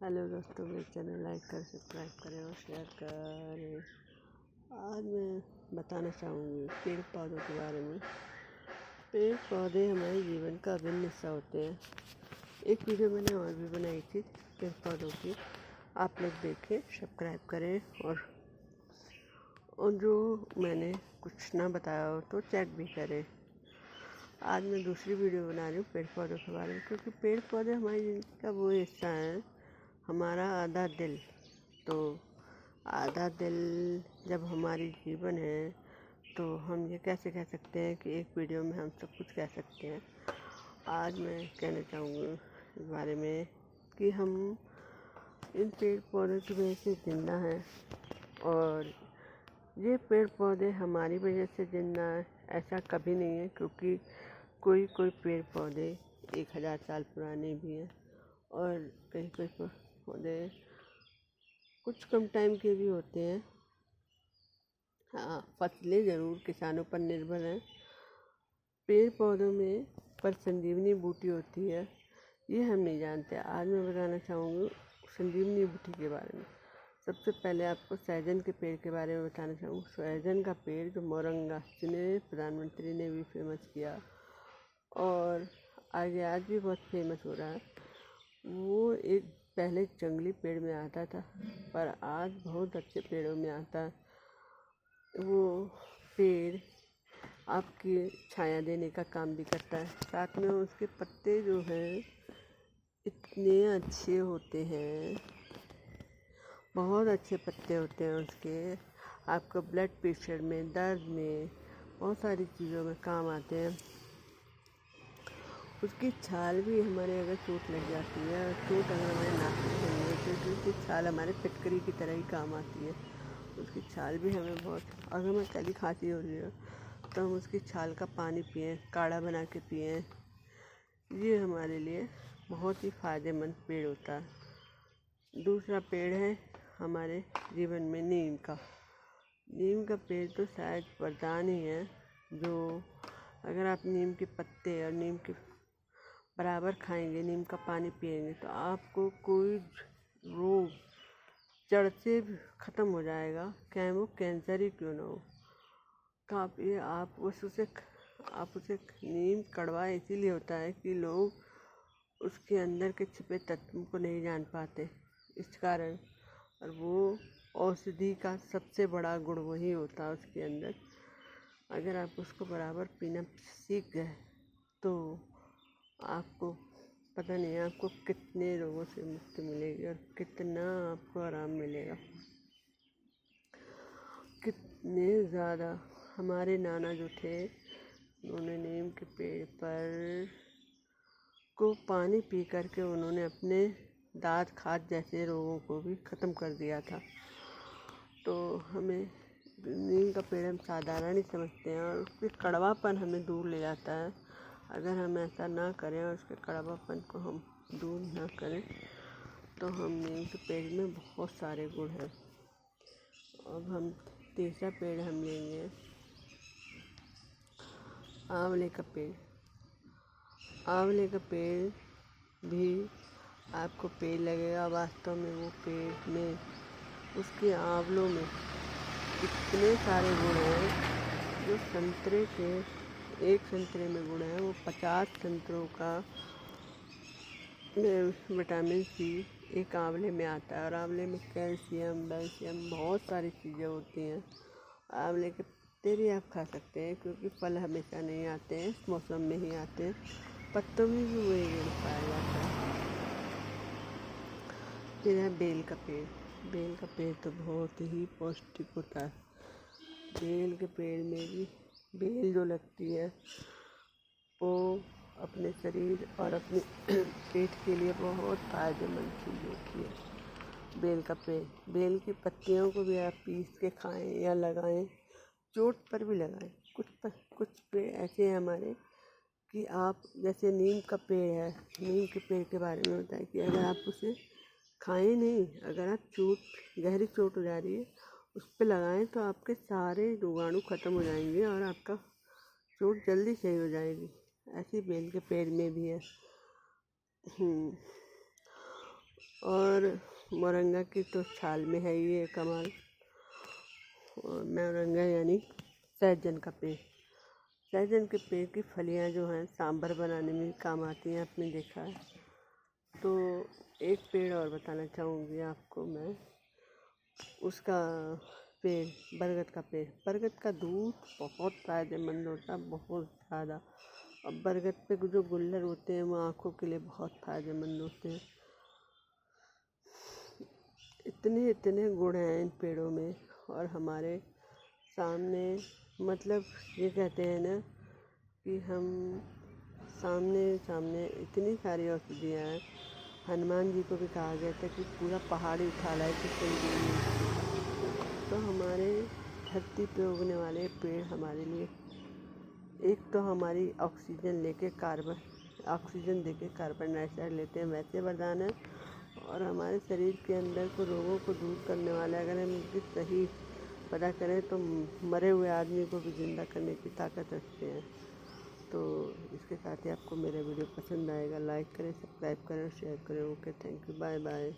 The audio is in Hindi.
हेलो दोस्तों, मेरे चैनल लाइक करें, सब्सक्राइब करें और शेयर करें। आज मैं बताना चाहूँगी पेड़ पौधों के बारे में। पेड़ पौधे हमारे जीवन का अभिन्न हिस्सा होते हैं। एक वीडियो मैंने और भी बनाई थी पेड़ पौधों की, आप लोग देखें, सब्सक्राइब करें और जो मैंने कुछ ना बताया हो तो चेक भी करें। आज मैं दूसरी वीडियो बना रही हूँ पेड़ पौधों के बारे में, क्योंकि पेड़ पौधे हमारी ज़िंदगी का वो हिस्सा है, हमारा आधा दिल। तो आधा दिल जब हमारी जीवन है तो हम ये कैसे कह सकते हैं कि एक वीडियो में हम सब कुछ कह सकते हैं। आज मैं कहना चाहूँगी इस बारे में कि हम इन पेड़ पौधों की वजह से जिंदा हैं, और ये पेड़ पौधे हमारी वजह से जिंदा है ऐसा कभी नहीं है, क्योंकि कोई पेड़ पौधे 1000 साल पुराने भी हैं और कई पौधे कुछ कम टाइम के भी होते हैं। हाँ, फसलें ज़रूर किसानों पर निर्भर हैं। पेड़ पौधों में पर संजीवनी बूटी होती है, ये हम नहीं जानते। आज मैं बताना चाहूँगी संजीवनी बूटी के बारे में। सबसे पहले आपको सहजन के पेड़ के बारे में बताना चाहूँगी। सहजन का पेड़ जो मोरंगा, जिन्हें प्रधानमंत्री ने भी फेमस किया और आगे आज भी बहुत फेमस हो रहा है, वो एक पहले जंगली पेड़ में आता था पर आज बहुत अच्छे पेड़ों में आता है। वो पेड़ आपकी छाया देने का काम भी करता है, साथ में उसके पत्ते जो हैं इतने अच्छे होते हैं, बहुत अच्छे पत्ते होते हैं उसके। आपको ब्लड प्रेशर में, दर्द में, बहुत सारी चीज़ों में काम आते हैं। उसकी छाल भी हमारे अगर चोट लग जाती है, चोट अगर हमारे नाक में चली है तो उसकी छाल हमारे फिटकरी की तरह ही काम आती है। उसकी छाल भी हमें बहुत, अगर हमें कली खांसी हो रही है तो हम उसकी छाल का पानी पिएं, काढ़ा बना के पिएं, ये हमारे लिए बहुत ही फ़ायदेमंद पेड़ होता है। दूसरा पेड़ है हमारे जीवन में नीम का। नीम का पेड़ तो शायद वरदान ही है, जो अगर आप नीम के पत्ते और नीम के बराबर खाएंगे, नीम का पानी पिएंगे तो आपको कोई रोग जड़ से ख़त्म हो जाएगा, चाहे वो कैंसर ही क्यों ना हो। तो आप उसे नीम कड़वा इसीलिए होता है कि लोग उसके अंदर के छिपे तत्वों को नहीं जान पाते, इस कारण। और वो औषधि का सबसे बड़ा गुण वही होता है उसके अंदर। अगर आप उसको बराबर पीना सीख गए तो आपको पता नहीं आपको कितने रोगों से मुक्ति मिलेगी और कितना आपको आराम मिलेगा। कितने ज़्यादा हमारे नाना जो थे, उन्होंने नीम के पेड़ पर को पानी पी करके उन्होंने अपने दाँत खाज जैसे रोगों को भी ख़त्म कर दिया था। तो हमें नीम का पेड़ हम साधारण ही समझते हैं और उसके कड़वापन हमें दूर ले जाता है। अगर हम ऐसा ना करें और उसके कड़वापन को हम दूर ना करें तो हम नीम के पेड़ में बहुत सारे गुण हैं। अब हम तीसरा पेड़ हम लेंगे आंवले का पेड़। आंवले का पेड़ भी आपको पेड़ लगेगा, वास्तव में वो पेड़ में उसके आंवलों में इतने सारे गुण हैं जो संतरे के एक संतरे में गुण है, वो 50 संतरों का विटामिन सी एक आंवले में आता है। और आंवले में कैल्शियम, बहुत सारी चीज़ें होती हैं। आंवले के पत्ते भी आप खा सकते हैं, क्योंकि फल हमेशा नहीं आते हैं, इस मौसम में ही आते हैं। पत्तों में भी वही गुण पाया जाता है। फिर है बेल का पेड़। बेल का पेड़ तो बहुत ही पौष्टिक होता है। बेल के पेड़ में भी बेल जो लगती है वो अपने शरीर और अपने पेट के लिए बहुत फ़ायदेमंद चीज़ होती है। बेल का पेड़, बेल की पत्तियों को भी आप पीस के खाएं या लगाएं, चोट पर भी लगाएं। कुछ पेड़ ऐसे हैं हमारे कि आप, जैसे नीम का पेड़ है, नीम के पेड़ के बारे में होता है कि अगर आप उसे खाएं नहीं, अगर आप गहरी चोट हो जा रही है उस पर लगाएं तो आपके सारे रोगाणु ख़त्म हो जाएंगे और आपका चोट जल्दी सही हो जाएगी। ऐसी बेल के पेड़ में भी है। और मोरंगा की तो छाल में है ही ये कमाल। और मोरंगा यानी सहजन का पेड़। सहजन के पेड़ की फलियां जो हैं सांभर बनाने में काम आती हैं, आपने देखा है। तो एक पेड़ और बताना चाहूँगी आपको मैं, उसका पेड़, बरगद का पेड़। बरगद का दूध बहुत फ़ायदेमंद होता है, बहुत ज़्यादा। और बरगद पे जो गुल्लर होते हैं वो आँखों के लिए बहुत फ़ायदेमंद होते हैं। इतने इतने गुण हैं इन पेड़ों में। और हमारे सामने मतलब ये कहते हैं ना कि हम सामने इतनी सारी औषधियाँ हैं। हनुमान जी को भी कहा गया था कि पूरा पहाड़ ही उठा लाए कि संजीवनी। तो हमारे धरती पे उगने वाले पेड़ हमारे लिए एक तो हमारी ऑक्सीजन देके कार्बन डाइऑक्साइड लेते हैं, वैसे वरदान है। और हमारे शरीर के अंदर को रोगों को दूर करने वाले, अगर हम इनकी सही पता करें तो मरे हुए आदमी को भी ज़िंदा करने की ताकत रखते हैं। तो इसके साथ ही आपको मेरा वीडियो पसंद आएगा, लाइक करें, सब्सक्राइब करें और शेयर करें। Okay, thank you, bye bye.